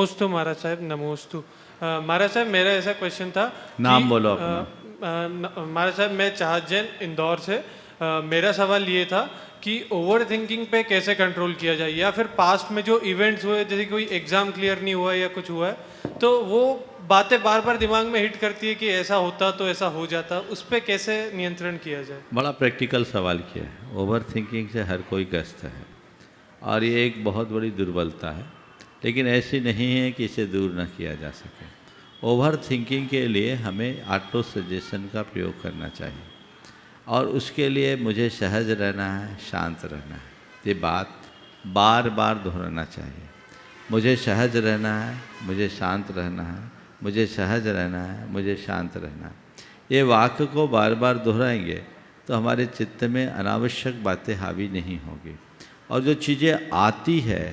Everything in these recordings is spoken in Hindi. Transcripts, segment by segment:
नमोस्तु महाराज साहब, नमोस्तु। महाराज साहब, मेरा ऐसा क्वेश्चन था। नाम बोलो अपना। महाराज साहब, मैं चाहत जैन, इंदौर से। मेरा सवाल ये था कि ओवर थिंकिंग पे कैसे कंट्रोल किया जाए, या फिर पास्ट में जो इवेंट्स हुए, जैसे कोई एग्ज़ाम क्लियर नहीं हुआ या कुछ हुआ है, तो वो बातें बार बार दिमाग में हिट करती है कि ऐसा होता तो ऐसा हो जाता, उस पर कैसे नियंत्रण किया जाए? बड़ा प्रैक्टिकल सवाल किया है। ओवर थिंकिंग से हर कोई ग्रस्त है और ये एक बहुत बड़ी दुर्बलता है, लेकिन ऐसी नहीं है कि इसे दूर न किया जा सके। ओवर थिंकिंग के लिए हमें ऑटो सजेशन का प्रयोग करना चाहिए और उसके लिए मुझे सहज रहना है, शांत रहना है। ये बात बार बार दोहराना चाहिए। मुझे सहज रहना है, मुझे शांत रहना है, मुझे सहज रहना है, मुझे शांत रहना है। ये वाक्य को बार बार दोहराएंगे तो हमारे चित्त में अनावश्यक बातें हावी नहीं होगी, और जो चीज़ें आती है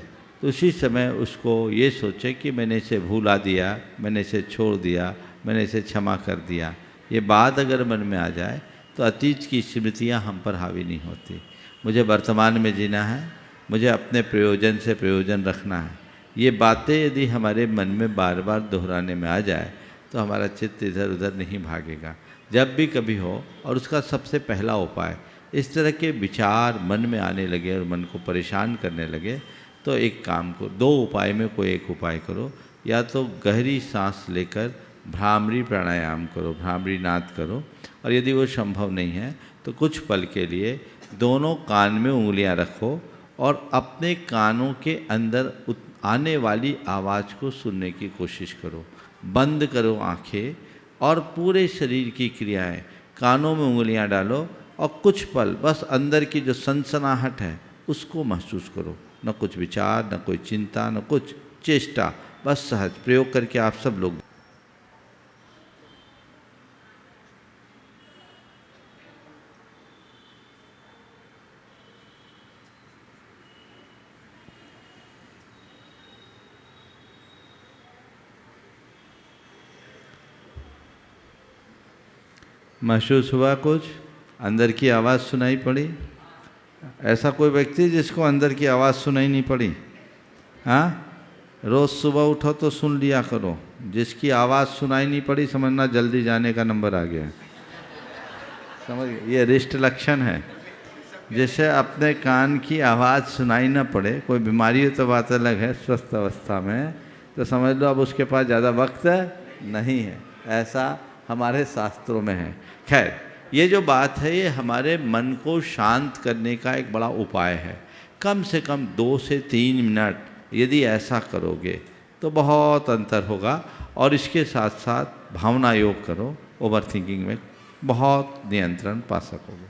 तो उसी समय उसको ये सोचे कि मैंने इसे भुला दिया, मैंने इसे छोड़ दिया, मैंने इसे क्षमा कर दिया। ये बात अगर मन में आ जाए तो अतीत की स्मृतियाँ हम पर हावी नहीं होती। मुझे वर्तमान में जीना है, मुझे अपने प्रयोजन से प्रयोजन रखना है। ये बातें यदि हमारे मन में बार बार दोहराने में आ जाए तो हमारा चित्त इधर उधर नहीं भागेगा जब भी कभी हो। और उसका सबसे पहला उपाय, इस तरह के विचार मन में आने लगे और मन को परेशान करने लगे तो एक काम को, दो उपाय में कोई एक उपाय करो। या तो गहरी सांस लेकर भ्रामरी प्राणायाम करो, भ्रामरी नाद करो, और यदि वो संभव नहीं है तो कुछ पल के लिए दोनों कान में उंगलियां रखो और अपने कानों के अंदर आने वाली आवाज़ को सुनने की कोशिश करो। बंद करो आंखें और पूरे शरीर की क्रियाएं, कानों में उंगलियां डालो और कुछ पल बस अंदर की जो सनसनाहट है उसको महसूस करो। न कुछ विचार, न कोई चिंता, न कुछ चेष्टा, बस सहज। प्रयोग करके आप सब लोग महसूस हुआ, कुछ अंदर की आवाज़ सुनाई पड़ी? ऐसा कोई व्यक्ति जिसको अंदर की आवाज़ सुनाई नहीं पड़ी? हाँ, रोज़ सुबह उठो तो सुन लिया करो। जिसकी आवाज़ सुनाई नहीं पड़ी समझना जल्दी जाने का नंबर आ गया। समझ गए? ये रिष्ट लक्षण है। जैसे अपने कान की आवाज़ सुनाई ना पड़े, कोई बीमारी हो तो बात अलग है, स्वस्थ अवस्था में तो समझ लो अब उसके पास ज़्यादा वक्त नहीं है। ऐसा हमारे शास्त्रों में है। खैर, ये जो बात है ये हमारे मन को शांत करने का एक बड़ा उपाय है। कम से कम 2 से 3 मिनट यदि ऐसा करोगे तो बहुत अंतर होगा। और इसके साथ साथ भावना योग करो, ओवर थिंकिंग में बहुत नियंत्रण पा सकोगे।